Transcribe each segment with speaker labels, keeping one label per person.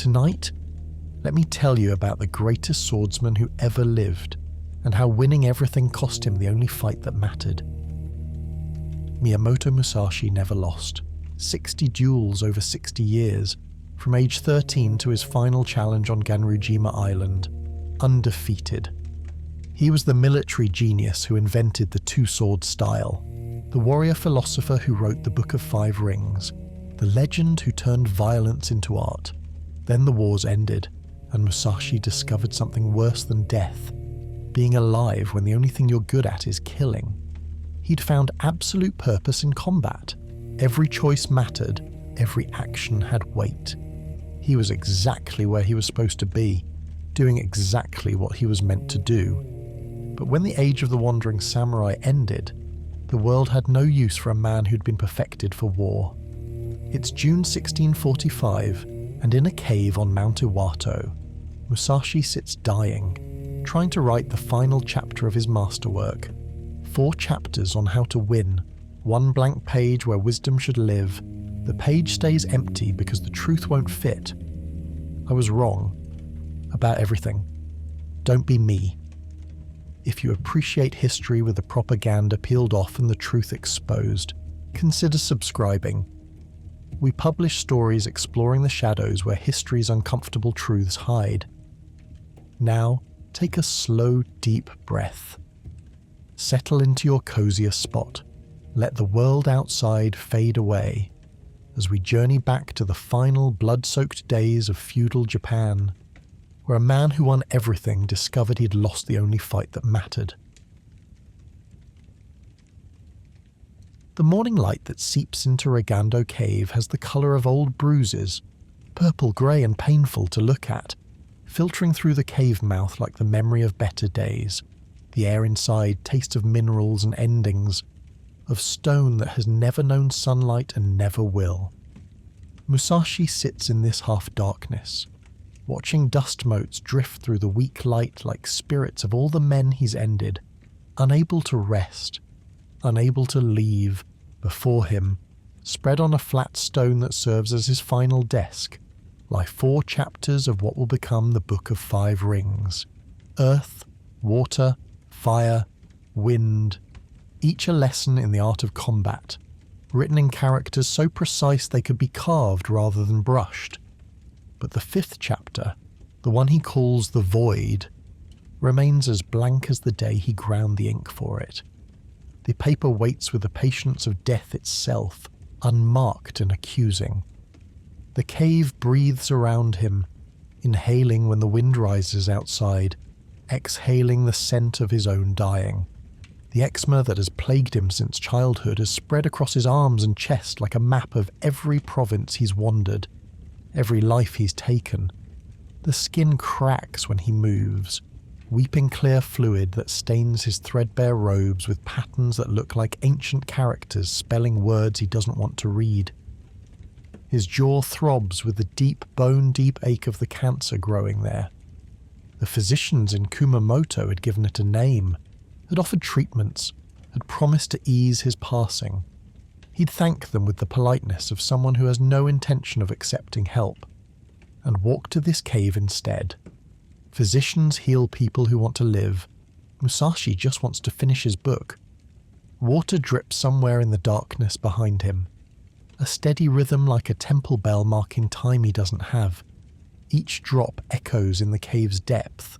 Speaker 1: Tonight, let me tell you about the greatest swordsman who ever lived, and how winning everything cost him the only fight that mattered. Miyamoto Musashi never lost. 60 duels over 60 years, from age 13 to his final challenge on Ganryujima Island, undefeated. He was the military genius who invented the two-sword style, the warrior philosopher who wrote the Book of Five Rings, the legend who turned violence into art. Then the wars ended, and Musashi discovered something worse than death, being alive when the only thing you're good at is killing. He'd found absolute purpose in combat. Every choice mattered, every action had weight. He was exactly where he was supposed to be, doing exactly what he was meant to do. But when the age of the wandering samurai ended, the world had no use for a man who'd been perfected for war. It's June 1645, and in a cave on Mount Iwato, Musashi sits dying, trying to write the final chapter of his masterwork. 4 chapters on how to win, 1 blank page where wisdom should live. The page stays empty because the truth won't fit. I was wrong about everything. Don't be me. If you appreciate history with the propaganda peeled off and the truth exposed, consider subscribing. We publish stories exploring the shadows where history's uncomfortable truths hide. Now, take a slow, deep breath. Settle into your cozier spot. Let the world outside fade away as we journey back to the final blood-soaked days of feudal Japan, where a man who won everything discovered he'd lost the only fight that mattered. The morning light that seeps into Regando Cave has the colour of old bruises, purple, grey and painful to look at, filtering through the cave mouth like the memory of better days. The air inside tastes of minerals and endings, of stone that has never known sunlight and never will. Musashi sits in this half-darkness, watching dust motes drift through the weak light like spirits of all the men he's ended, unable to rest, unable to leave. Before him, spread on a flat stone that serves as his final desk, lie 4 chapters of what will become the Book of Five Rings. Earth, water, fire, wind, each a lesson in the art of combat, written in characters so precise they could be carved rather than brushed. But the 5th chapter, the one he calls the Void, remains as blank as the day he ground the ink for it. The paper waits with the patience of death itself, unmarked and accusing. The cave breathes around him, inhaling when the wind rises outside, exhaling the scent of his own dying. The eczema that has plagued him since childhood has spread across his arms and chest like a map of every province he's wandered, every life he's taken. The skin cracks when he moves, weeping clear fluid that stains his threadbare robes with patterns that look like ancient characters spelling words he doesn't want to read. His jaw throbs with the deep, bone-deep ache of the cancer growing there. The physicians in Kumamoto had given it a name, had offered treatments, had promised to ease his passing. He'd thank them with the politeness of someone who has no intention of accepting help, and walk to this cave instead. Physicians heal people who want to live. Musashi just wants to finish his book. Water drips somewhere in the darkness behind him. A steady rhythm like a temple bell marking time he doesn't have. Each drop echoes in the cave's depth,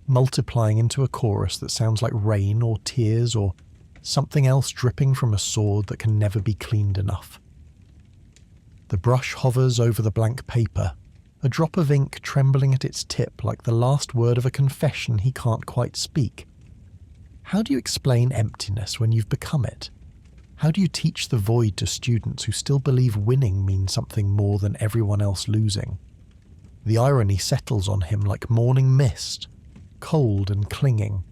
Speaker 1: multiplying into a chorus that sounds like rain or tears or something else dripping from a sword that can never be cleaned enough. The brush hovers over the blank paper, a drop of ink trembling at its tip like the last word of a confession he can't quite speak. How do you explain emptiness when you've become it? How do you teach the void to students who still believe winning means something more than everyone else losing? The irony settles on him like morning mist, cold and clinging.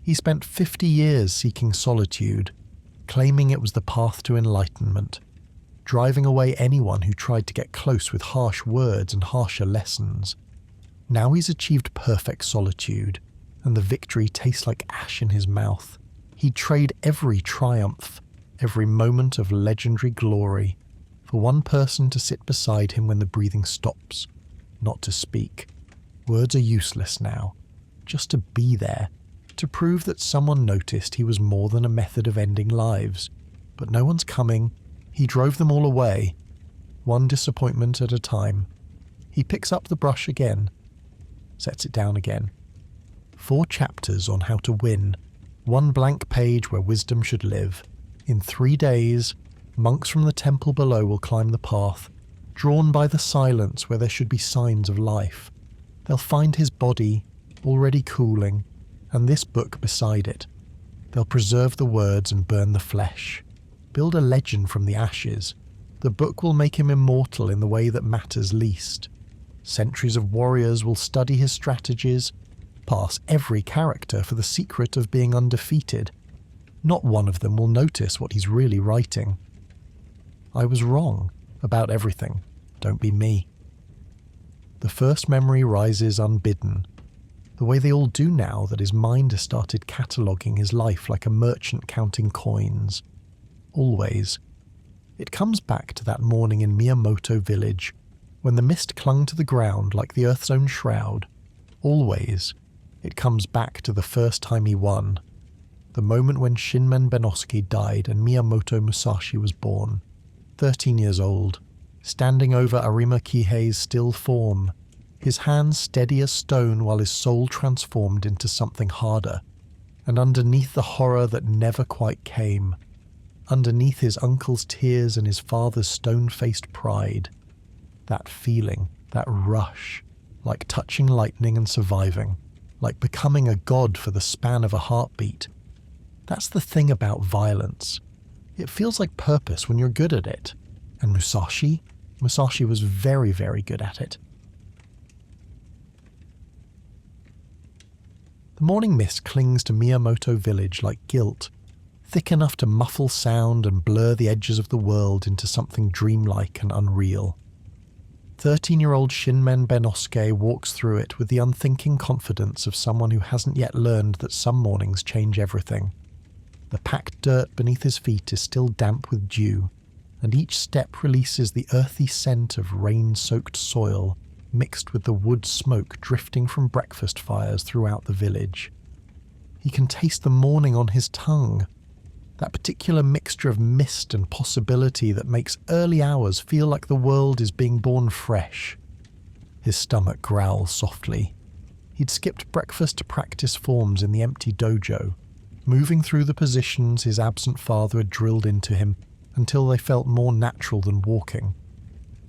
Speaker 1: He spent 50 years seeking solitude, claiming it was the path to enlightenment, driving away anyone who tried to get close with harsh words and harsher lessons. Now he's achieved perfect solitude, and the victory tastes like ash in his mouth. He'd trade every triumph, every moment of legendary glory, for one person to sit beside him when the breathing stops, not to speak. Words are useless now. Just to be there, to prove that someone noticed he was more than a method of ending lives. But no one's coming. He drove them all away, one disappointment at a time. He picks up the brush again, sets it down again. 4 chapters on how to win, 1 blank page where wisdom should live. In 3 days, monks from the temple below will climb the path, drawn by the silence where there should be signs of life. They'll find his body, already cooling, and this book beside it. They'll preserve the words and burn the flesh. Build a legend from the ashes. The book will make him immortal in the way that matters least. Centuries of warriors will study his strategies, pass every character for the secret of being undefeated. Not one of them will notice what he's really writing. I was wrong about everything. Don't be me. The first memory rises unbidden, the way they all do now that his mind has started cataloguing his life like a merchant counting coins. Always. It comes back to that morning in Miyamoto village, when the mist clung to the ground like the earth's own shroud. Always. It comes back to the first time he won. The moment when Shinmen Benosuke died and Miyamoto Musashi was born. 13 years old, standing over Arima Kihei's still form, his hands steady as stone while his soul transformed into something harder, and underneath the horror that never quite came, underneath his uncle's tears and his father's stone-faced pride, that feeling, that rush, like touching lightning and surviving, like becoming a god for the span of a heartbeat. That's the thing about violence. It feels like purpose when you're good at it. And Musashi was very, very good at it. The morning mist clings to Miyamoto village like guilt, thick enough to muffle sound and blur the edges of the world into something dreamlike and unreal. 13-year-old Shinmen Benosuke walks through it with the unthinking confidence of someone who hasn't yet learned that some mornings change everything. The packed dirt beneath his feet is still damp with dew, and each step releases the earthy scent of rain-soaked soil mixed with the wood smoke drifting from breakfast fires throughout the village. He can taste the morning on his tongue, that particular mixture of mist and possibility that makes early hours feel like the world is being born fresh. His stomach growls softly. He'd skipped breakfast to practice forms in the empty dojo, moving through the positions his absent father had drilled into him until they felt more natural than walking.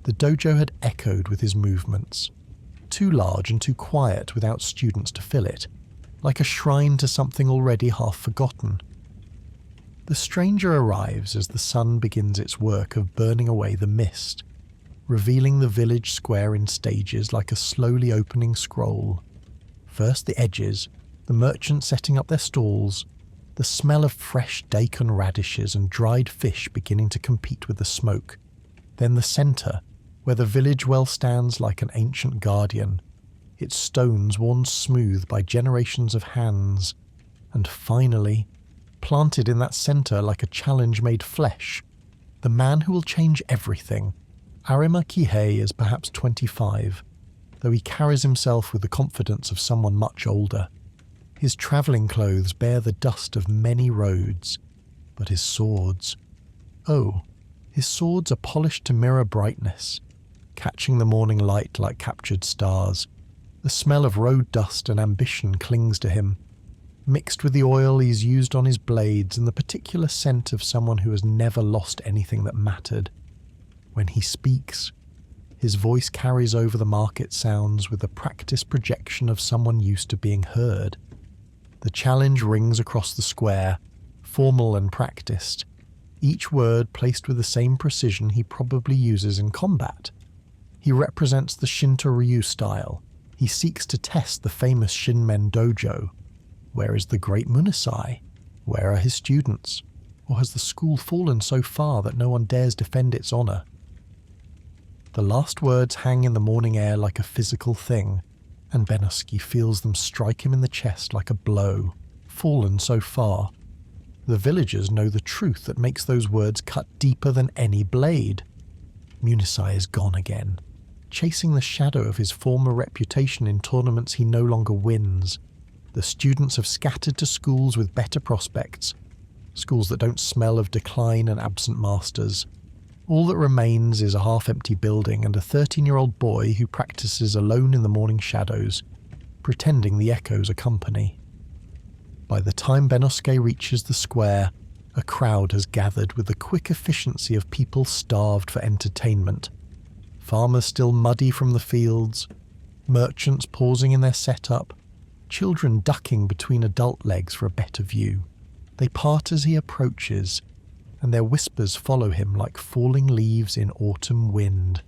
Speaker 1: The dojo had echoed with his movements, too large and too quiet without students to fill it, like a shrine to something already half forgotten. The stranger arrives as the sun begins its work of burning away the mist, revealing the village square in stages like a slowly opening scroll. First the edges, the merchants setting up their stalls, the smell of fresh daikon radishes and dried fish beginning to compete with the smoke. Then the centre, where the village well stands like an ancient guardian, its stones worn smooth by generations of hands. And finally, planted in that centre like a challenge made flesh, the man who will change everything. Arima Kihei is perhaps 25, though he carries himself with the confidence of someone much older. His travelling clothes bear the dust of many roads, but his swords... oh, his swords are polished to mirror brightness, catching the morning light like captured stars. The smell of road dust and ambition clings to him, mixed with the oil he's used on his blades and the particular scent of someone who has never lost anything that mattered. When he speaks, his voice carries over the market sounds with the practiced projection of someone used to being heard. The challenge rings across the square, formal and practiced, each word placed with the same precision he probably uses in combat. He represents the Ichi-ryu style. He seeks to test the famous Shinmen dojo. Where is the great Munasai? Where are his students? Or has the school fallen so far that no one dares defend its honour? The last words hang in the morning air like a physical thing, and Benosuke feels them strike him in the chest like a blow, fallen so far. The villagers know the truth that makes those words cut deeper than any blade. Munasai is gone again. chasing the shadow of his former reputation in tournaments he no longer wins. The students have scattered to schools with better prospects, schools that don't smell of decline and absent masters. All that remains is a half-empty building and a 13-year-old boy who practices alone in the morning shadows, pretending the echoes are company. By the time Benosuke reaches the square, a crowd has gathered with the quick efficiency of people starved for entertainment. Farmers still muddy from the fields, merchants pausing in their setup, children ducking between adult legs for a better view. They part as he approaches, and their whispers follow him like falling leaves in autumn wind.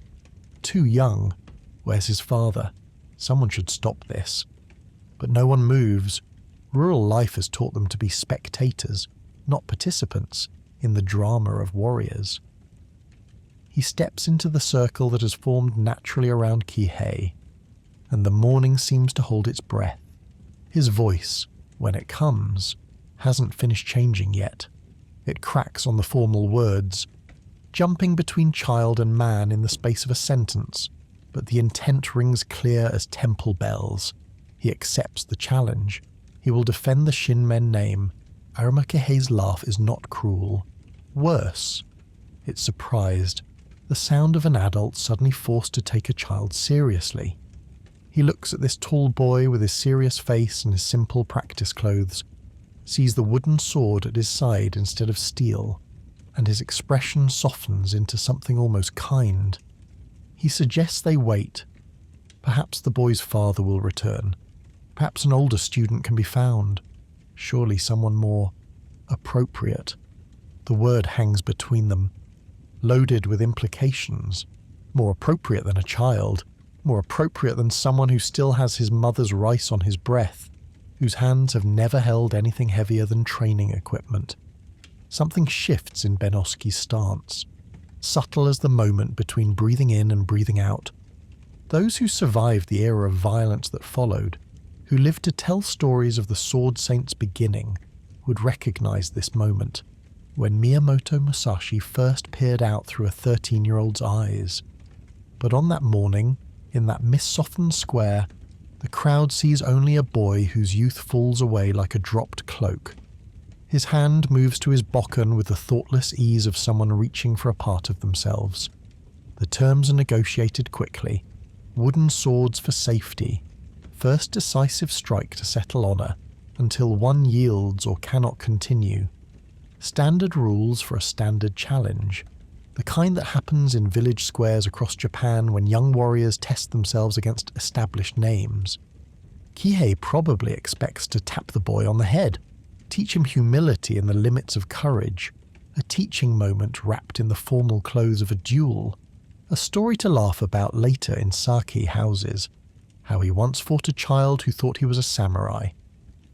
Speaker 1: Too young. Where's his father? Someone should stop this. But no one moves. Rural life has taught them to be spectators, not participants, in the drama of warriors. He steps into the circle that has formed naturally around Kihei, and the morning seems to hold its breath. His voice, when it comes, hasn't finished changing yet. It cracks on the formal words, jumping between child and man in the space of a sentence, but the intent rings clear as temple bells. He accepts the challenge. He will defend the Shinmen name. Aruma Kihei's laugh is not cruel. Worse, it's surprised. The sound of an adult suddenly forced to take a child seriously. He looks at this tall boy with his serious face and his simple practice clothes, sees the wooden sword at his side instead of steel, and his expression softens into something almost kind. He suggests they wait. Perhaps the boy's father will return. Perhaps an older student can be found. Surely someone more appropriate. The word hangs between them, loaded with implications. More appropriate than a child. More appropriate than someone who still has his mother's rice on his breath, whose hands have never held anything heavier than training equipment. Something shifts in Benosuke's stance, subtle as the moment between breathing in and breathing out. Those who survived the era of violence that followed, who lived to tell stories of the Sword Saint's beginning, would recognize this moment, when Miyamoto Musashi first peered out through a 13-year-old's eyes. But on that morning, in that mist-softened square, the crowd sees only a boy whose youth falls away like a dropped cloak. His hand moves to his bokken with the thoughtless ease of someone reaching for a part of themselves. The terms are negotiated quickly. Wooden swords for safety. First decisive strike to settle honor, until one yields or cannot continue. Standard rules for a standard challenge. The kind that happens in village squares across Japan when young warriors test themselves against established names. Kihei probably expects to tap the boy on the head, teach him humility and the limits of courage, a teaching moment wrapped in the formal clothes of a duel, a story to laugh about later in sake houses, how he once fought a child who thought he was a samurai.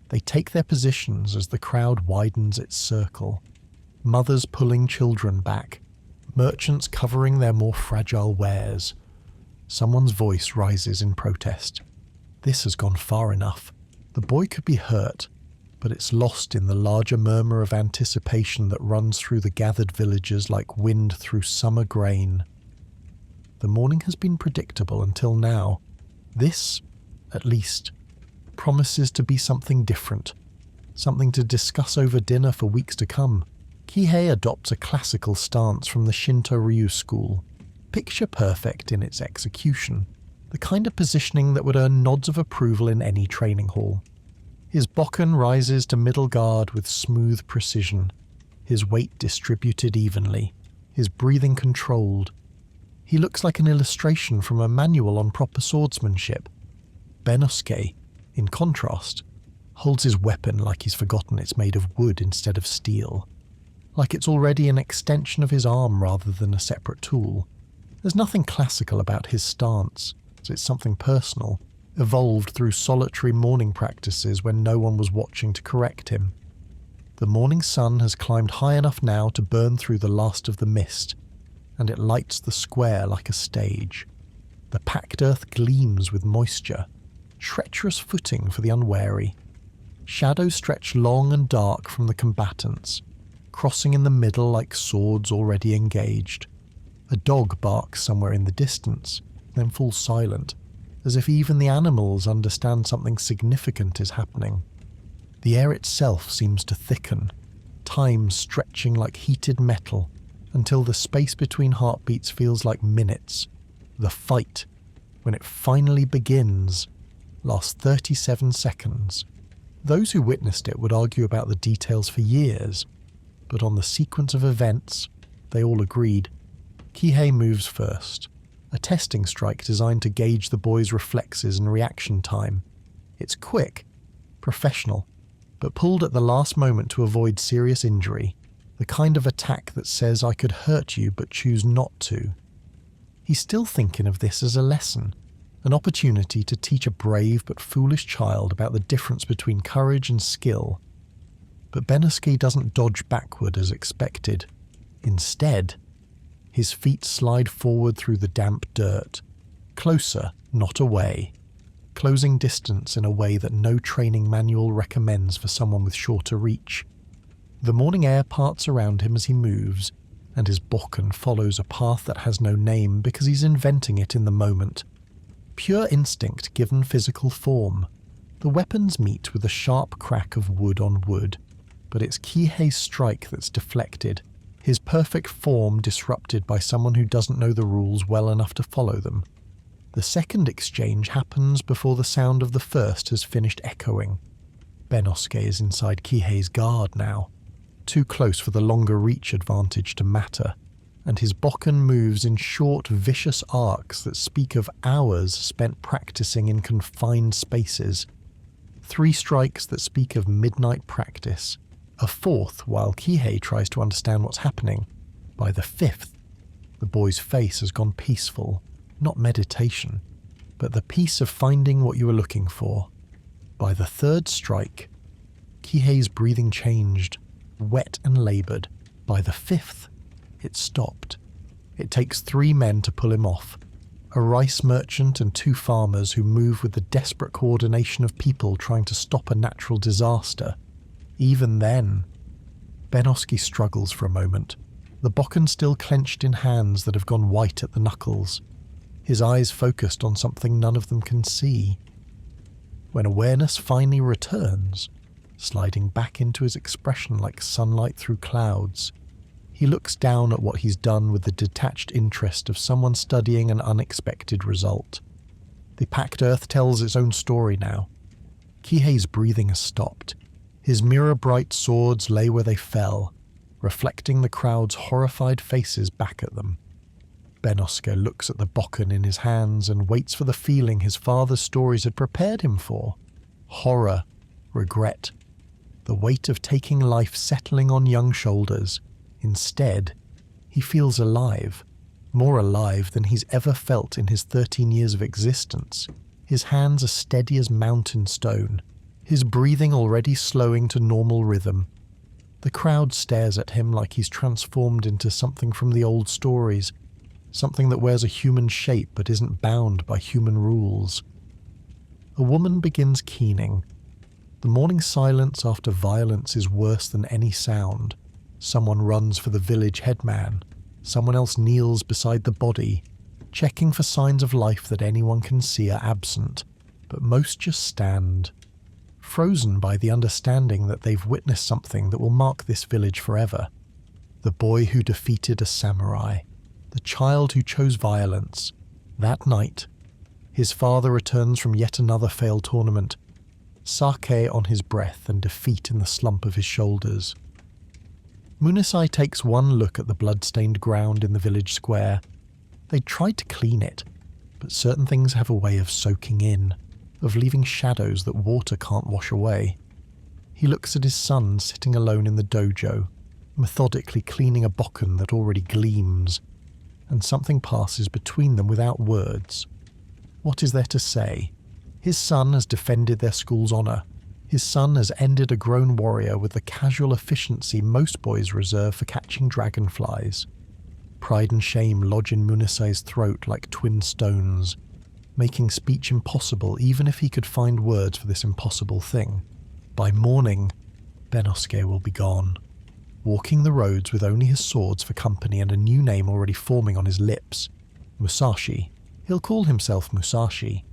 Speaker 1: They take their positions as the crowd widens its circle, mothers pulling children back, merchants covering their more fragile wares. Someone's voice rises in protest. This has gone far enough. The boy could be hurt, but it's lost in the larger murmur of anticipation that runs through the gathered villagers like wind through summer grain. The morning has been predictable until now. This, at least, promises to be something different, something to discuss over dinner for weeks to come. Kihei adopts a classical stance from the Shinto-ryu school, picture-perfect in its execution, the kind of positioning that would earn nods of approval in any training hall. His bokken rises to middle guard with smooth precision, his weight distributed evenly, his breathing controlled. He looks like an illustration from a manual on proper swordsmanship. Benosuke, in contrast, holds his weapon like he's forgotten it's made of wood instead of steel, like it's already an extension of his arm rather than a separate tool. There's nothing classical about his stance, so it's something personal, evolved through solitary morning practices when no one was watching to correct him. The morning sun has climbed high enough now to burn through the last of the mist, and it lights the square like a stage. The packed earth gleams with moisture, treacherous footing for the unwary. Shadows stretch long and dark from the combatants, crossing in the middle like swords already engaged. A dog barks somewhere in the distance, then falls silent, as if even the animals understand something significant is happening. The air itself seems to thicken, time stretching like heated metal until the space between heartbeats feels like minutes. The fight, when it finally begins, lasts 37 seconds. Those who witnessed it would argue about the details for years, but on the sequence of events, they all agreed. Kihei moves first, a testing strike designed to gauge the boy's reflexes and reaction time. It's quick, professional, but pulled at the last moment to avoid serious injury, the kind of attack that says I could hurt you but choose not to. He's still thinking of this as a lesson, an opportunity to teach a brave but foolish child about the difference between courage and skill. But Benosuke doesn't dodge backward as expected. Instead, his feet slide forward through the damp dirt, closer, not away, closing distance in a way that no training manual recommends for someone with shorter reach. The morning air parts around him as he moves, and his bokken follows a path that has no name because he's inventing it in the moment. Pure instinct given physical form. The weapons meet with a sharp crack of wood on wood, but it's Kihei's strike that's deflected, his perfect form disrupted by someone who doesn't know the rules well enough to follow them. The second exchange happens before the sound of the first has finished echoing. Benosuke is inside Kihei's guard now, too close for the longer reach advantage to matter, and his bokken moves in short, vicious arcs that speak of hours spent practicing in confined spaces. 3 strikes that speak of midnight practice, a 4th while Kihei tries to understand what's happening. By the 5th, the boy's face has gone peaceful, not meditation, but the peace of finding what you were looking for. By the 3rd strike, Kihei's breathing changed, wet and laboured. By the 5th, it stopped. It takes 3 men to pull him off, a rice merchant and 2 farmers who move with the desperate coordination of people trying to stop a natural disaster. Even then, Benosuke struggles for a moment, the bokken still clenched in hands that have gone white at the knuckles, his eyes focused on something none of them can see. When awareness finally returns, sliding back into his expression like sunlight through clouds, he looks down at what he's done with the detached interest of someone studying an unexpected result. The packed earth tells its own story now. Kihei's breathing has stopped. His mirror-bright swords lay where they fell, reflecting the crowd's horrified faces back at them. Benosuke looks at the bokken in his hands and waits for the feeling his father's stories had prepared him for. Horror, regret, the weight of taking life settling on young shoulders. Instead, he feels alive, more alive than he's ever felt in his 13 years of existence. His hands are steady as mountain stone, his breathing already slowing to normal rhythm. The crowd stares at him like he's transformed into something from the old stories, something that wears a human shape but isn't bound by human rules. A woman begins keening. The morning silence after violence is worse than any sound. Someone runs for the village headman. Someone else kneels beside the body, checking for signs of life that anyone can see are absent, but most just stand, frozen by the understanding that they've witnessed something that will mark this village forever. The boy who defeated a samurai, the child who chose violence. That night, his father returns from yet another failed tournament, sake on his breath and defeat in the slump of his shoulders. Munasai takes one look at the blood-stained ground in the village square. They tried to clean it, but certain things have a way of soaking in, of leaving shadows that water can't wash away. He looks at his son sitting alone in the dojo, methodically cleaning a bokken that already gleams, and something passes between them without words. What is there to say? His son has defended their school's honour. His son has ended a grown warrior with the casual efficiency most boys reserve for catching dragonflies. Pride and shame lodge in Munasai's throat like twin stones, making speech impossible even if he could find words for this impossible thing. By morning, Benosuke will be gone, walking the roads with only his swords for company and a new name already forming on his lips, Musashi. He'll call himself Musashi,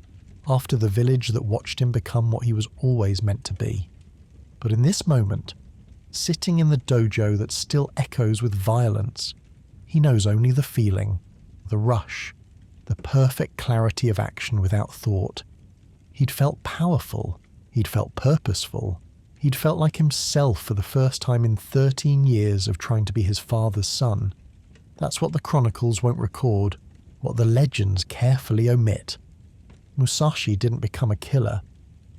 Speaker 1: after the village that watched him become what he was always meant to be. But in this moment, sitting in the dojo that still echoes with violence, he knows only the feeling, the rush, the perfect clarity of action without thought. He'd felt powerful, he'd felt purposeful, he'd felt like himself for the first time in 13 years of trying to be his father's son. That's what the chronicles won't record, what the legends carefully omit. Musashi didn't become a killer.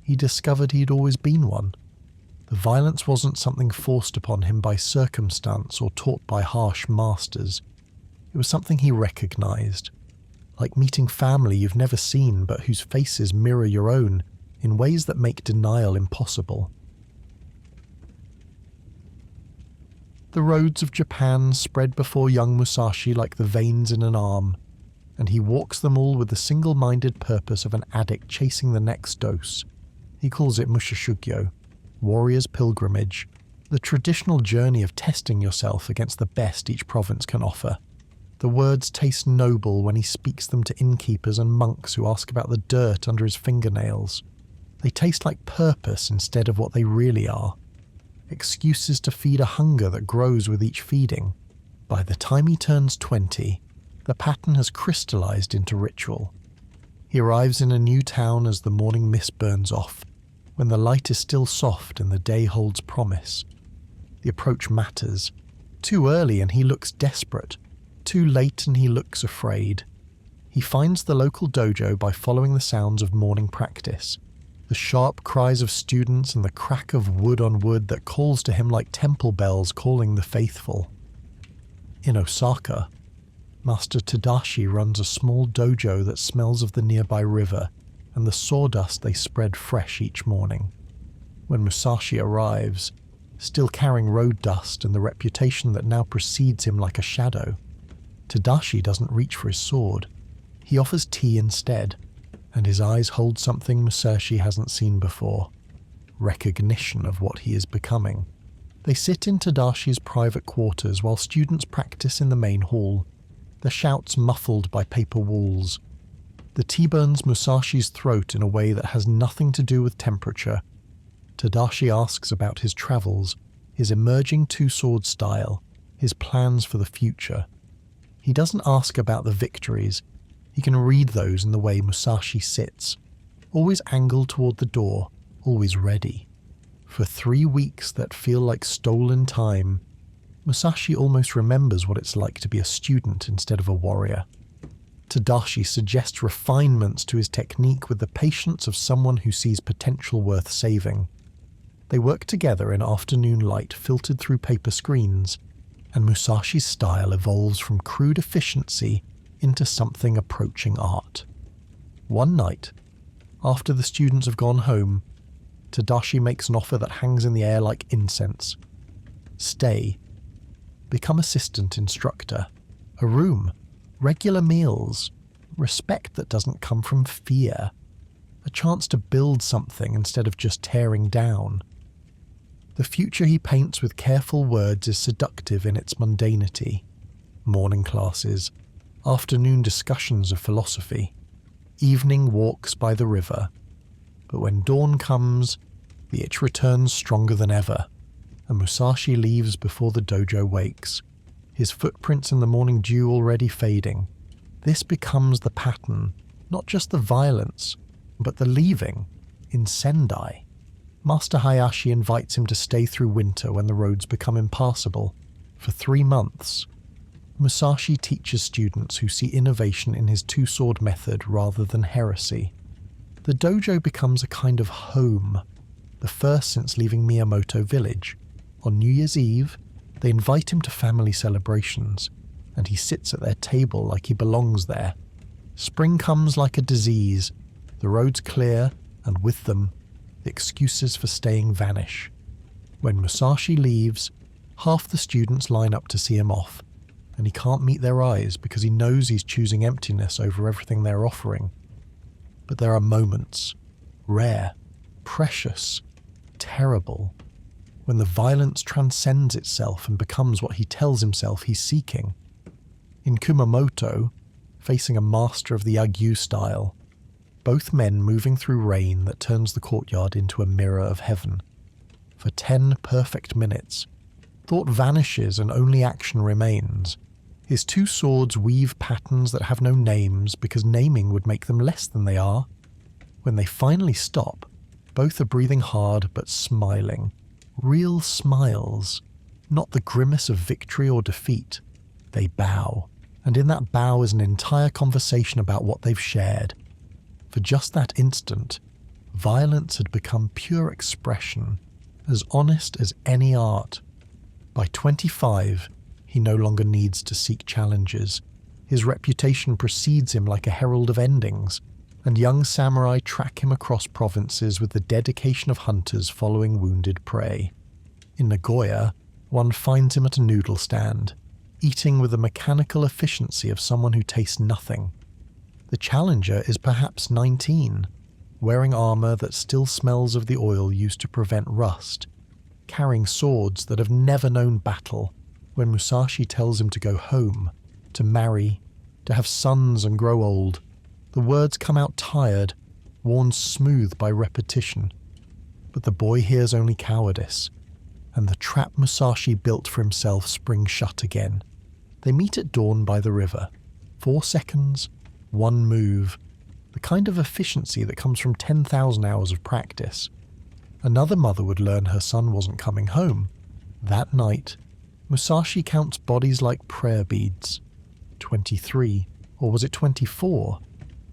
Speaker 1: He discovered he'd always been one. The violence wasn't something forced upon him by circumstance or taught by harsh masters. It was something he recognized, like meeting family you've never seen but whose faces mirror your own in ways that make denial impossible. The roads of Japan spread before young Musashi like the veins in an arm, and he walks them all with the single-minded purpose of an addict chasing the next dose. He calls it Mushashugyo, warrior's pilgrimage, the traditional journey of testing yourself against the best each province can offer. The words taste noble when he speaks them to innkeepers and monks who ask about the dirt under his fingernails. They taste like purpose instead of what they really are. Excuses to feed a hunger that grows with each feeding. By the time he turns 20, the pattern has crystallized into ritual. He arrives in a new town as the morning mist burns off, when the light is still soft and the day holds promise. The approach matters. Too early and he looks desperate. Too late and he looks afraid. He finds the local dojo by following the sounds of morning practice, the sharp cries of students and the crack of wood on wood that calls to him like temple bells calling the faithful. In Osaka, Master Tadashi runs a small dojo that smells of the nearby river and the sawdust they spread fresh each morning. When Musashi arrives, still carrying road dust and the reputation that now precedes him like a shadow, Tadashi doesn't reach for his sword. He offers tea instead, and his eyes hold something Musashi hasn't seen before: recognition of what he is becoming. They sit in Tadashi's private quarters while students practice in the main hall, the shouts muffled by paper walls. The tea burns Musashi's throat in a way that has nothing to do with temperature. Tadashi asks about his travels, his emerging two-sword style, his plans for the future. He doesn't ask about the victories. He can read those in the way Musashi sits, always angled toward the door, always ready. For 3 weeks that feel like stolen time, Musashi almost remembers what it's like to be a student instead of a warrior. Tadashi suggests refinements to his technique with the patience of someone who sees potential worth saving. They work together in afternoon light filtered through paper screens, and Musashi's style evolves from crude efficiency into something approaching art. One night, after the students have gone home, Tadashi makes an offer that hangs in the air like incense. Stay. Become assistant instructor. A room. Regular meals. Respect that doesn't come from fear. A chance to build something instead of just tearing down. The future he paints with careful words is seductive in its mundanity. Morning classes, afternoon discussions of philosophy, evening walks by the river. But when dawn comes, the itch returns stronger than ever, and Musashi leaves before the dojo wakes, his footprints in the morning dew already fading. This becomes the pattern, not just the violence, but the leaving, in Sendai. Master Hayashi invites him to stay through winter when the roads become impassable. For 3 months, Musashi teaches students who see innovation in his two-sword method rather than heresy. The dojo becomes a kind of home, the first since leaving Miyamoto village. On New Year's Eve, they invite him to family celebrations, and he sits at their table like he belongs there. Spring comes like a disease, the roads clear, and with them, the excuses for staying vanish. When Musashi leaves, half the students line up to see him off, and he can't meet their eyes because he knows he's choosing emptiness over everything they're offering. But there are moments, rare, precious, terrible, when the violence transcends itself and becomes what he tells himself he's seeking. In Kumamoto, facing a master of the Yagyu style. Both men moving through rain that turns the courtyard into a mirror of heaven. For 10 perfect minutes, thought vanishes and only action remains. His two swords weave patterns that have no names because naming would make them less than they are. When they finally stop, both are breathing hard but smiling. Real smiles. Not the grimace of victory or defeat. They bow. And in that bow is an entire conversation about what they've shared. For just that instant, violence had become pure expression, as honest as any art. By 25, he no longer needs to seek challenges. His reputation precedes him like a herald of endings, and young samurai track him across provinces with the dedication of hunters following wounded prey. In Nagoya, one finds him at a noodle stand, eating with the mechanical efficiency of someone who tastes nothing. The challenger is perhaps 19, wearing armor that still smells of the oil used to prevent rust, carrying swords that have never known battle. When Musashi tells him to go home, to marry, to have sons and grow old, the words come out tired, worn smooth by repetition. But the boy hears only cowardice, and the trap Musashi built for himself springs shut again. They meet at dawn by the river. 4 seconds, 1 move, the kind of efficiency that comes from 10,000 hours of practice. Another mother would learn her son wasn't coming home. That night, Musashi counts bodies like prayer beads. 23, or was it 24?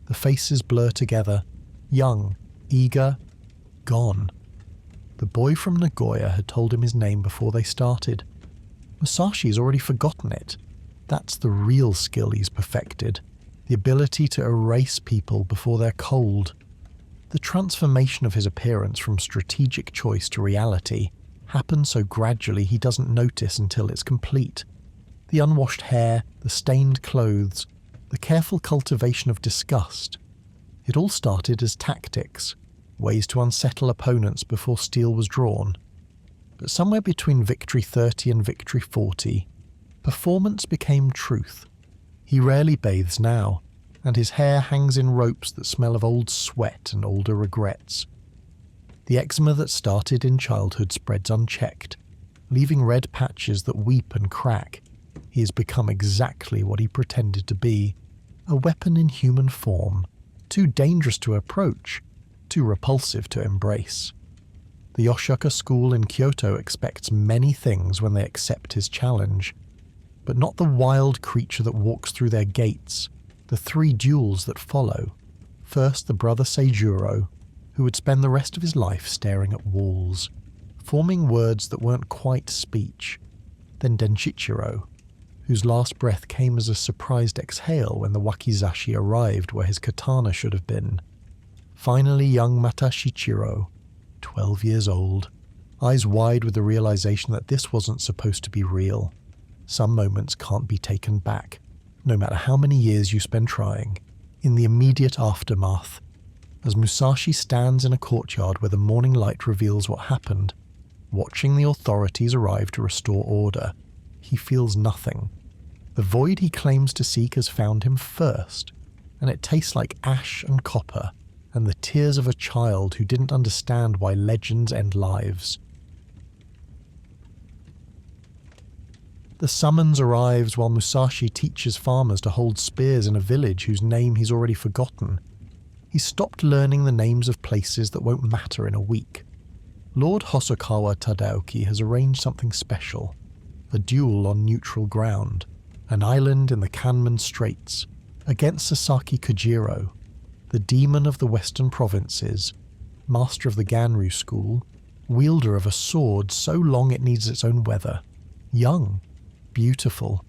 Speaker 1: The faces blur together. Young, eager, gone. The boy from Nagoya had told him his name before they started. Musashi's already forgotten it. That's the real skill he's perfected. The ability to erase people before they're cold. The transformation of his appearance from strategic choice to reality happens so gradually he doesn't notice until it's complete. The unwashed hair, the stained clothes, the careful cultivation of disgust. It all started as tactics, ways to unsettle opponents before steel was drawn. But somewhere between Victory 30 and Victory 40, performance became truth. He rarely bathes now, and his hair hangs in ropes that smell of old sweat and older regrets. The eczema that started in childhood spreads unchecked, leaving red patches that weep and crack. He has become exactly what he pretended to be, a weapon in human form, too dangerous to approach, too repulsive to embrace. The Yoshioka school in Kyoto expects many things when they accept his challenge, but not the wild creature that walks through their gates, the 3 duels that follow. First, the brother Seijuro, who would spend the rest of his life staring at walls, forming words that weren't quite speech. Then Denchichiro, whose last breath came as a surprised exhale when the wakizashi arrived where his katana should have been. Finally, young Matashichiro, 12 years old, eyes wide with the realization that this wasn't supposed to be real. Some moments can't be taken back, no matter how many years you spend trying. In the immediate aftermath, as Musashi stands in a courtyard where the morning light reveals what happened, watching the authorities arrive to restore order, he feels nothing. The void he claims to seek has found him first, and it tastes like ash and copper, and the tears of a child who didn't understand why legends end lives. The summons arrives while Musashi teaches farmers to hold spears in a village whose name he's already forgotten. He's stopped learning the names of places that won't matter in a week. Lord Hosokawa Tadaoki has arranged something special, a duel on neutral ground, an island in the Kanman Straits, against Sasaki Kojiro, the demon of the western provinces, master of the Ganryu school, wielder of a sword so long it needs its own weather, young, beautiful,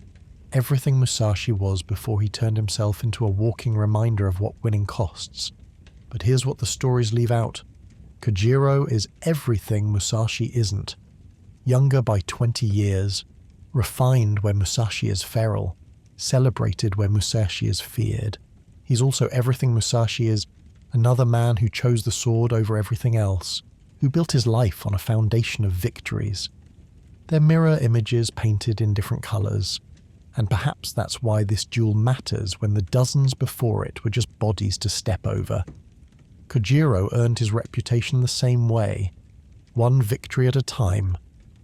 Speaker 1: everything Musashi was before he turned himself into a walking reminder of what winning costs. But here's what the stories leave out. Kojiro is everything Musashi isn't. Younger by 20 years, refined where Musashi is feral, celebrated where Musashi is feared. He's also everything Musashi is, another man who chose the sword over everything else, who built his life on a foundation of victories. They're mirror images painted in different colours. And perhaps that's why this duel matters when the dozens before it were just bodies to step over. Kojiro earned his reputation the same way, one victory at a time,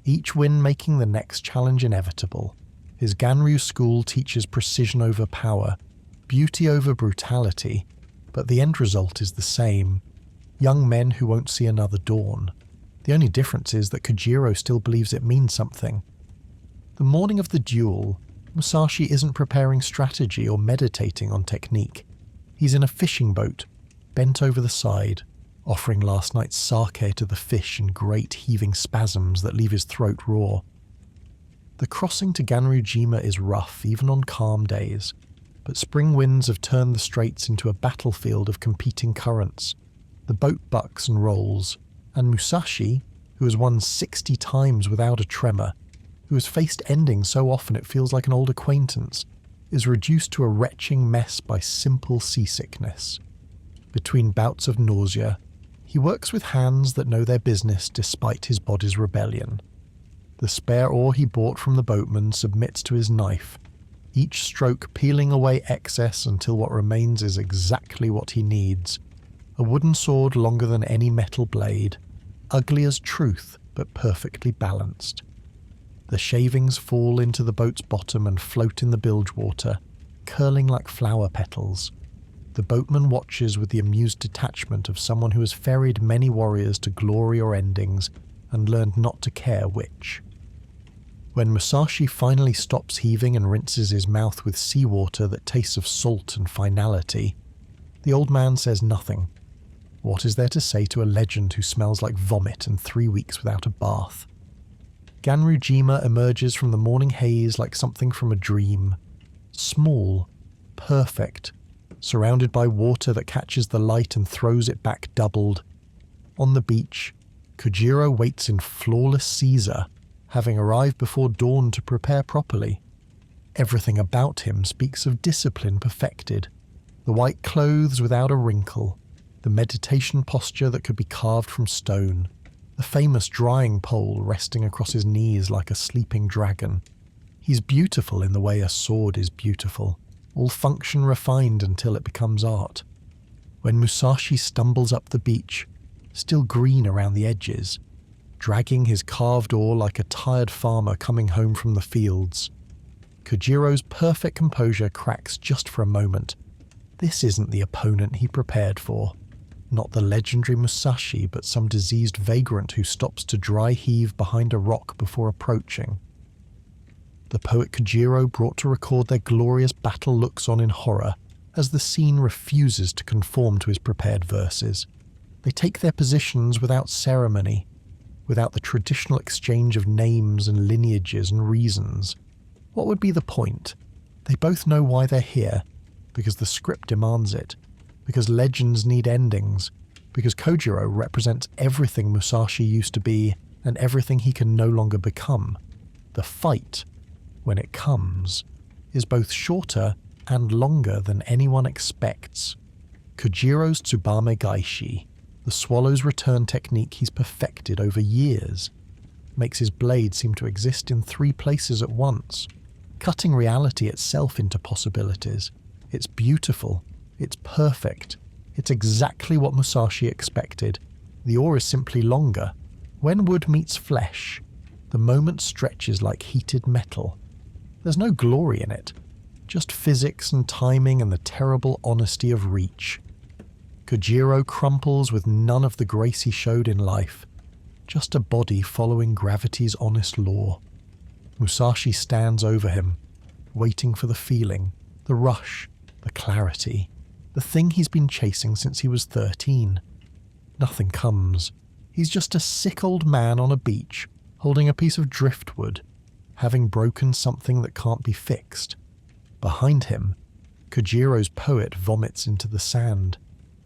Speaker 1: each win making the next challenge inevitable. His Ganryu school teaches precision over power, beauty over brutality, but the end result is the same. Young men who won't see another dawn. The only difference is that Kojiro still believes it means something. The morning of the duel, Musashi isn't preparing strategy or meditating on technique. He's in a fishing boat, bent over the side, offering last night's sake to the fish in great heaving spasms that leave his throat raw. The crossing to Ganryujima is rough even on calm days, but spring winds have turned the straits into a battlefield of competing currents. The boat bucks and rolls, and Musashi, who has won 60 times without a tremor, who has faced endings so often it feels like an old acquaintance, is reduced to a retching mess by simple seasickness. Between bouts of nausea, he works with hands that know their business despite his body's rebellion. The spare oar he bought from the boatman submits to his knife, each stroke peeling away excess until what remains is exactly what he needs. A wooden sword longer than any metal blade, ugly as truth but perfectly balanced. The shavings fall into the boat's bottom and float in the bilge water, curling like flower petals. The boatman watches with the amused detachment of someone who has ferried many warriors to glory or endings and learned not to care which. When Musashi finally stops heaving and rinses his mouth with seawater that tastes of salt and finality, the old man says nothing. What is there to say to a legend who smells like vomit and 3 weeks without a bath? Ganryujima emerges from the morning haze like something from a dream. Small, perfect, surrounded by water that catches the light and throws it back doubled. On the beach, Kojiro waits in flawless Caesar, having arrived before dawn to prepare properly. Everything about him speaks of discipline perfected. The white clothes without a wrinkle, the meditation posture that could be carved from stone, the famous drying pole resting across his knees like a sleeping dragon. He's beautiful in the way a sword is beautiful, all function refined until it becomes art. When Musashi stumbles up the beach, still green around the edges, dragging his carved oar like a tired farmer coming home from the fields, Kojiro's perfect composure cracks just for a moment. This isn't the opponent he prepared for. Not the legendary Musashi, but some diseased vagrant who stops to dry heave behind a rock before approaching. The poet Kojiro brought to record their glorious battle looks on in horror as the scene refuses to conform to his prepared verses. They take their positions without ceremony, without the traditional exchange of names and lineages and reasons. What would be the point? They both know why they're here, because the script demands it, because legends need endings, because Kojiro represents everything Musashi used to be and everything he can no longer become. The fight, when it comes, is both shorter and longer than anyone expects. Kojiro's Tsubame Gaishi, the swallow's return technique he's perfected over years, makes his blade seem to exist in 3 places at once, cutting reality itself into possibilities. It's beautiful. It's perfect. It's exactly what Musashi expected. The oar is simply longer. When wood meets flesh, the moment stretches like heated metal. There's no glory in it, just physics and timing and the terrible honesty of reach. Kojiro crumples with none of the grace he showed in life, just a body following gravity's honest law. Musashi stands over him, waiting for the feeling, the rush, the clarity, the thing he's been chasing since he was 13. Nothing comes. He's just a sick old man on a beach, holding a piece of driftwood, having broken something that can't be fixed. Behind him, Kojiro's poet vomits into the sand,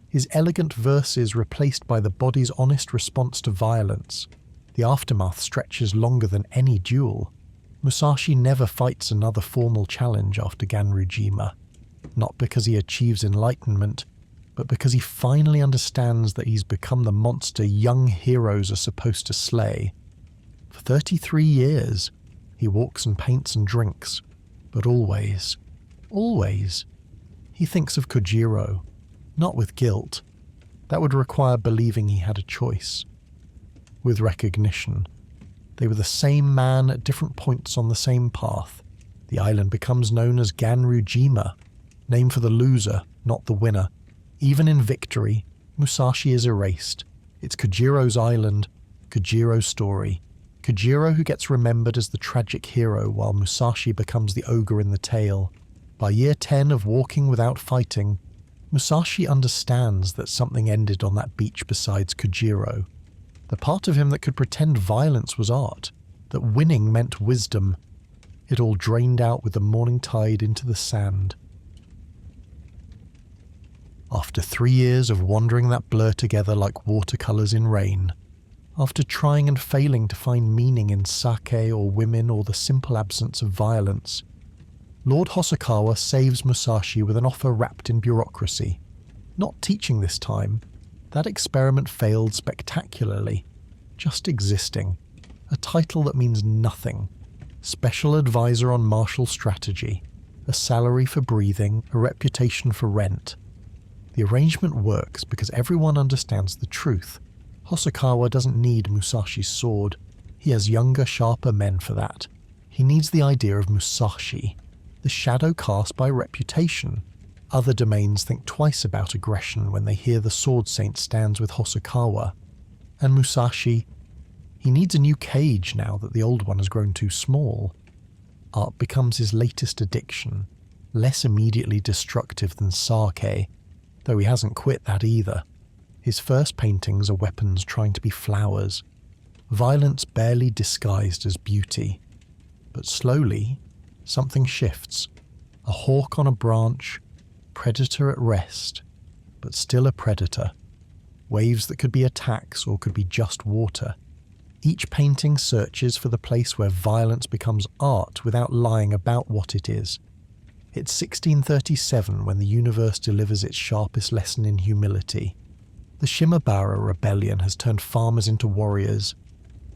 Speaker 1: his elegant verses replaced by the body's honest response to violence. The aftermath stretches longer than any duel. Musashi never fights another formal challenge after Ganryujima. Not because he achieves enlightenment, but because he finally understands that he's become the monster young heroes are supposed to slay. For 33 years, he walks and paints and drinks, But always, always, he thinks of Kojiro, not with guilt. That would require believing he had a choice. With recognition. They were the same man at different points on the same path. The island becomes known as Ganryujima, named for the loser, not the winner. Even in victory, Musashi is erased. It's Kojiro's island, Kojiro's story. Kojiro who gets remembered as the tragic hero while Musashi becomes the ogre in the tale. By year 10 of walking without fighting, Musashi understands that something ended on that beach besides Kojiro. The part of him that could pretend violence was art, that winning meant wisdom. It all drained out with the morning tide into the sand. After 3 years of wandering that blur together like watercolours in rain, after trying and failing to find meaning in sake or women or the simple absence of violence, Lord Hosokawa saves Musashi with an offer wrapped in bureaucracy. Not teaching this time. That experiment failed spectacularly. Just existing. A title that means nothing. Special advisor on martial strategy. A salary for breathing, a reputation for rent. The arrangement works because everyone understands the truth. Hosokawa doesn't need Musashi's sword. He has younger, sharper men for that. He needs the idea of Musashi, the shadow cast by reputation. Other domains think twice about aggression when they hear the Sword Saint stands with Hosokawa. And Musashi, he needs a new cage now that the old one has grown too small. Art becomes his latest addiction, less immediately destructive than sake, though he hasn't quit that either. His first paintings are weapons trying to be flowers, violence barely disguised as beauty. But slowly, something shifts. A hawk on a branch, predator at rest, but still a predator. Waves that could be attacks or could be just water. Each painting searches for the place where violence becomes art without lying about what it is. It's 1637 when the universe delivers its sharpest lesson in humility. The Shimabara rebellion has turned farmers into warriors,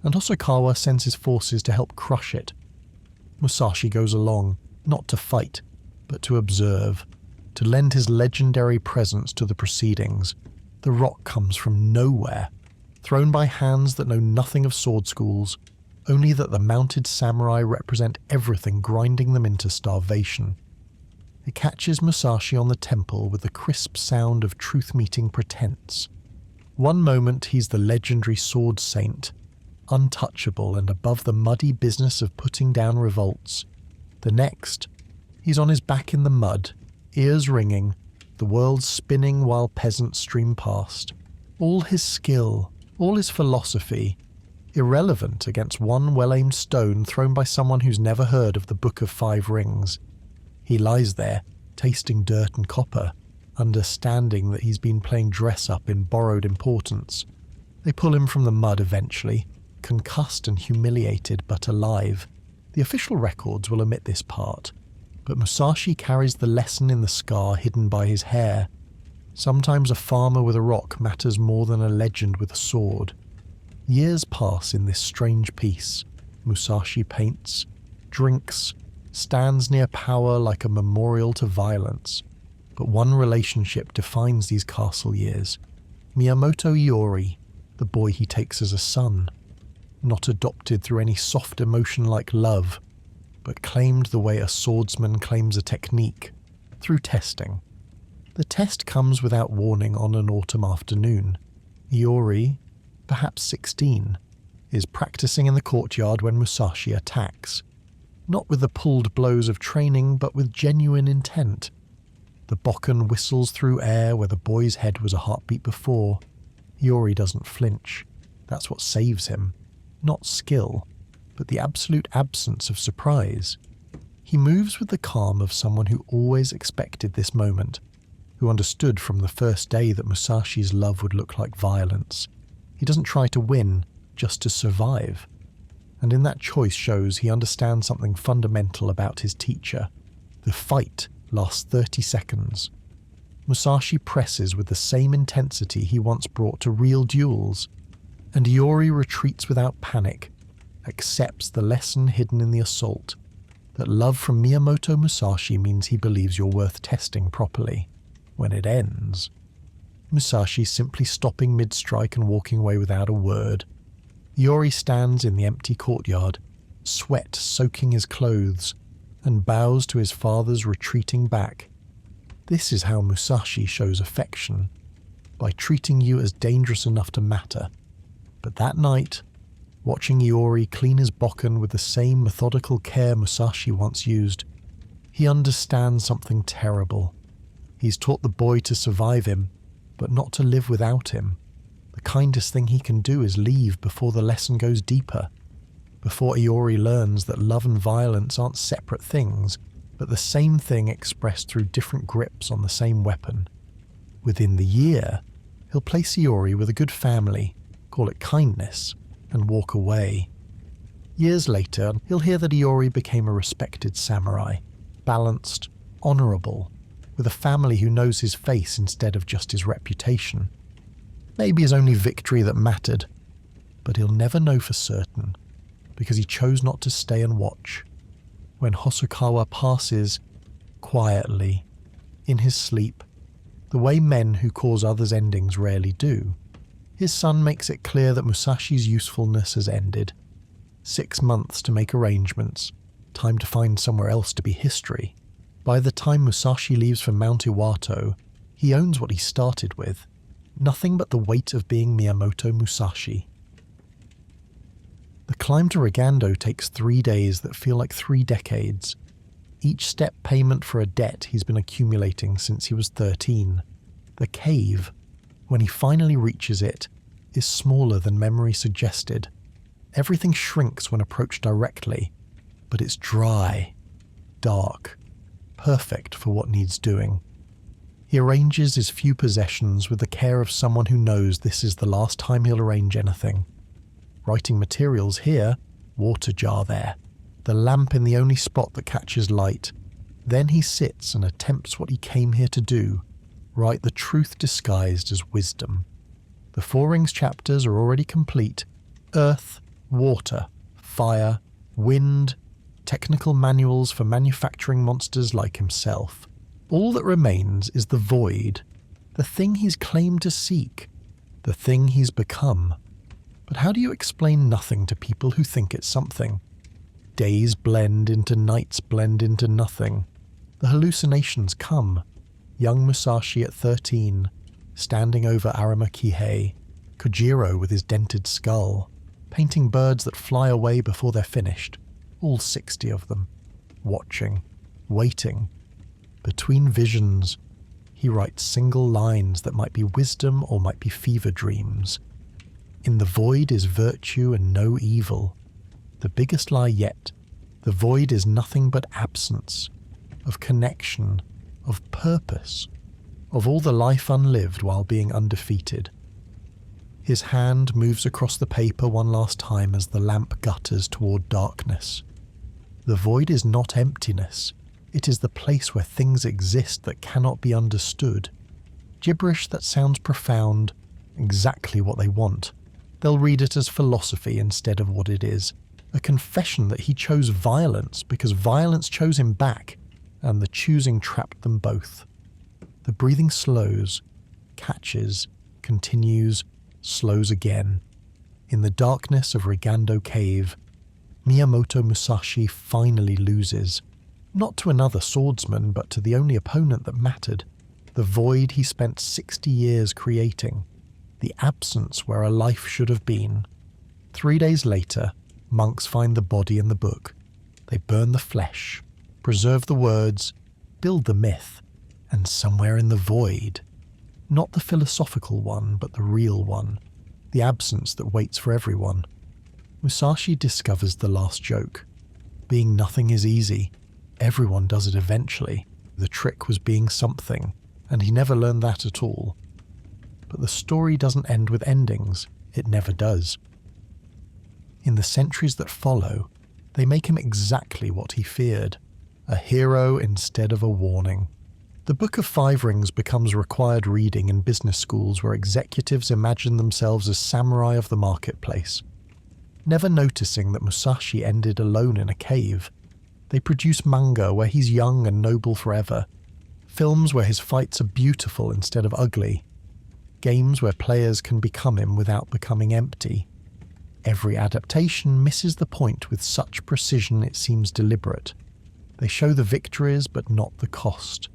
Speaker 1: and Hosokawa sends his forces to help crush it. Musashi goes along, not to fight, but to observe, to lend his legendary presence to the proceedings. The rock comes from nowhere, thrown by hands that know nothing of sword schools, only that the mounted samurai represent everything grinding them into starvation. It catches Musashi on the temple with the crisp sound of truth-meeting pretense. One moment he's the legendary sword saint, untouchable and above the muddy business of putting down revolts. The next, he's on his back in the mud, ears ringing, the world spinning while peasants stream past. All his skill, all his philosophy, irrelevant against one well-aimed stone thrown by someone who's never heard of the Book of Five Rings. He lies there, tasting dirt and copper, understanding that he's been playing dress-up in borrowed importance. They pull him from the mud eventually, concussed and humiliated but alive. The official records will omit this part, but Musashi carries the lesson in the scar hidden by his hair. Sometimes a farmer with a rock matters more than a legend with a sword. Years pass in this strange peace. Musashi paints, drinks, stands near power like a memorial to violence. But one relationship defines these castle years. Miyamoto Iori, the boy he takes as a son. Not adopted through any soft emotion like love, but claimed the way a swordsman claims a technique, through testing. The test comes without warning on an autumn afternoon. Iori, perhaps 16, is practicing in the courtyard when Musashi attacks. Not with the pulled blows of training, but with genuine intent. The bokken whistles through air where the boy's head was a heartbeat before. Iori doesn't flinch. That's what saves him. Not skill, but the absolute absence of surprise. He moves with the calm of someone who always expected this moment, who understood from the first day that Musashi's love would look like violence. He doesn't try to win, just to survive. And in that choice shows he understands something fundamental about his teacher. The fight lasts 30 seconds. Musashi presses with the same intensity he once brought to real duels, and Iori retreats without panic, accepts the lesson hidden in the assault. that love from Miyamoto Musashi means he believes you're worth testing properly. When it ends, Musashi simply stopping mid-strike and walking away without a word. Iori stands in the empty courtyard, sweat soaking his clothes, and bows to his father's retreating back. This is how Musashi shows affection, by treating you as dangerous enough to matter. But that night, watching Iori clean his bokken with the same methodical care Musashi once used, he understands something terrible. He's taught the boy to survive him, but not to live without him. The kindest thing he can do is leave before the lesson goes deeper, before Iori learns that love and violence aren't separate things, but the same thing expressed through different grips on the same weapon. Within the year, he'll place Iori with a good family, call it kindness, and walk away. Years later, he'll hear that Iori became a respected samurai, balanced, honourable, with a family who knows his face instead of just his reputation. Maybe his only victory that mattered, but he'll never know for certain, because he chose not to stay and watch. When Hosokawa passes, quietly, in his sleep, the way men who cause others' endings rarely do, his son makes it clear that Musashi's usefulness has ended. 6 months to make arrangements, time to find somewhere else to be history. By the time Musashi leaves for Mount Iwato, he owns what he started with, nothing but the weight of being Miyamoto Musashi. The climb to Rigando takes 3 days that feel like 3 decades, each step payment for a debt he's been accumulating since he was 13. The cave, when he finally reaches it, is smaller than memory suggested. Everything shrinks when approached directly, but it's dry, dark, perfect for what needs doing. He arranges his few possessions with the care of someone who knows this is the last time he'll arrange anything. Writing materials here, water jar there, the lamp in the only spot that catches light. Then he sits and attempts what he came here to do, write the truth disguised as wisdom. The 4 Rings chapters are already complete. Earth, water, fire, wind, technical manuals for manufacturing monsters like himself. All that remains is the void, the thing he's claimed to seek, the thing he's become. But how do you explain nothing to people who think it's something? Days blend into nights blend into nothing. The hallucinations come. Young Musashi at 13, standing over Arima Kihei, Kojiro with his dented skull, painting birds that fly away before they're finished, all 60 of them, watching, waiting. Between visions, he writes single lines that might be wisdom or might be fever dreams. In the void is virtue and no evil. The biggest lie yet, the void is nothing but absence, of connection, of purpose, of all the life unlived while being undefeated. His hand moves across the paper one last time as the lamp gutters toward darkness. The void is not emptiness, it is the place where things exist that cannot be understood. Gibberish that sounds profound, exactly what they want. They'll read it as philosophy instead of what it is, a confession that he chose violence because violence chose him back, and the choosing trapped them both. The breathing slows, catches, continues, slows again. In the darkness of Rigando Cave, Miyamoto Musashi finally loses, not to another swordsman but to the only opponent that mattered, the void he spent 60 years creating. The absence where a life should have been. 3 days later, monks find the body in the book. They burn the flesh, preserve the words, build the myth, and somewhere in the void, not the philosophical one, but the real one, the absence that waits for everyone, Musashi discovers the last joke. Being nothing is easy. Everyone does it eventually. The trick was being something, and he never learned that at all. But the story doesn't end with endings. It never does. In the centuries that follow, they make him exactly what he feared, a hero instead of a warning. The Book of 5 Rings becomes required reading in business schools where executives imagine themselves as samurai of the marketplace. Never noticing that Musashi ended alone in a cave, They produce manga where he's young and noble forever, films where his fights are beautiful instead of ugly, games where players can become him without becoming empty. Every adaptation misses the point with such precision it seems deliberate. They show the victories but not the cost,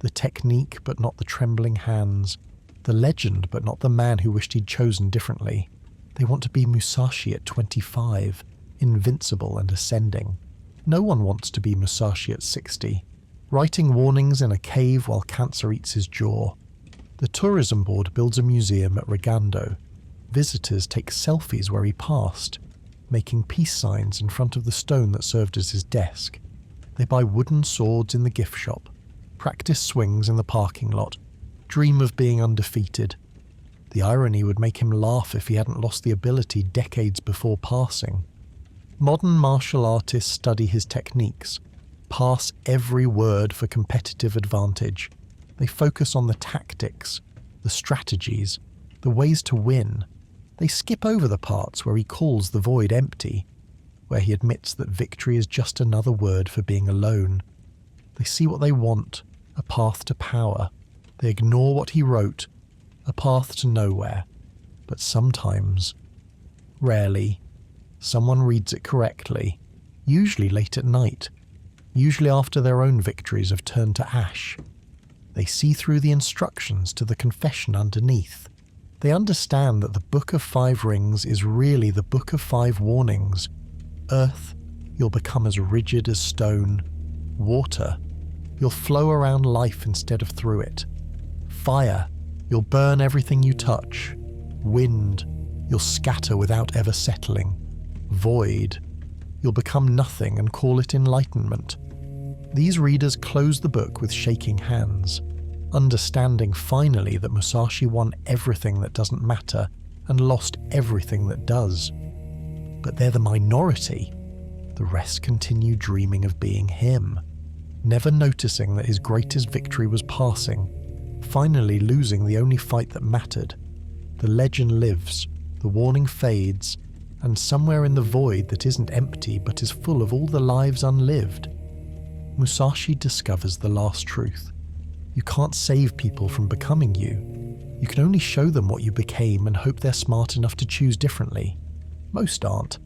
Speaker 1: the technique but not the trembling hands, the legend but not the man who wished he'd chosen differently. They want to be Musashi at 25, invincible and ascending. No one wants to be Musashi at 60, writing warnings in a cave while cancer eats his jaw. The tourism board builds a museum at Regando. Visitors take selfies where he passed, making peace signs in front of the stone that served as his desk. They buy wooden swords in the gift shop, practice swings in the parking lot, dream of being undefeated. The irony would make him laugh if he hadn't lost the ability decades before passing. Modern martial artists study his techniques, pass every word for competitive advantage. They focus on the tactics, the strategies, the ways to win. They skip over the parts where he calls the void empty, where he admits that victory is just another word for being alone. They see what they want, a path to power. They ignore what he wrote, a path to nowhere. But sometimes, rarely, someone reads it correctly, usually late at night, usually after their own victories have turned to ash. They see through the instructions to the confession underneath. They understand that the Book of 5 Rings is really the Book of 5 Warnings. Earth, you'll become as rigid as stone. Water, you'll flow around life instead of through it. Fire, you'll burn everything you touch. Wind, you'll scatter without ever settling. Void, you'll become nothing and call it enlightenment. These readers close the book with shaking hands, understanding finally that Musashi won everything that doesn't matter and lost everything that does. But they're the minority. The rest continue dreaming of being him, never noticing that his greatest victory was passing, finally losing the only fight that mattered. The legend lives, the warning fades, and somewhere in the void that isn't empty but is full of all the lives unlived, Musashi discovers the last truth. You can't save people from becoming you. You can only show them what you became and hope they're smart enough to choose differently. Most aren't.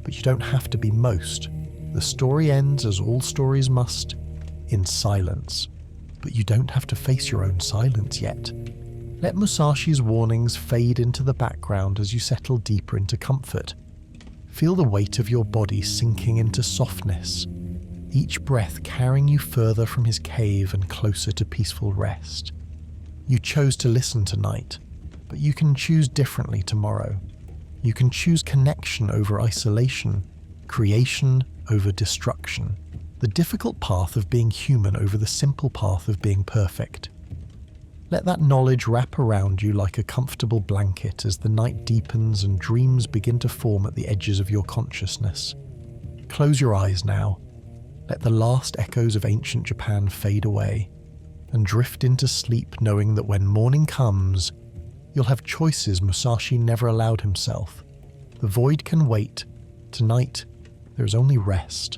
Speaker 1: But you don't have to be most. The story ends as all stories must, in silence. But you don't have to face your own silence yet. Let Musashi's warnings fade into the background as you settle deeper into comfort. Feel the weight of your body sinking into softness, each breath carrying you further from his cave and closer to peaceful rest. You chose to listen tonight, but you can choose differently tomorrow. You can choose connection over isolation, creation over destruction, the difficult path of being human over the simple path of being perfect. Let that knowledge wrap around you like a comfortable blanket as the night deepens and dreams begin to form at the edges of your consciousness. Close your eyes now. Let the last echoes of ancient Japan fade away, and drift into sleep knowing that when morning comes, you'll have choices Musashi never allowed himself. The void can wait. Tonight, there is only rest.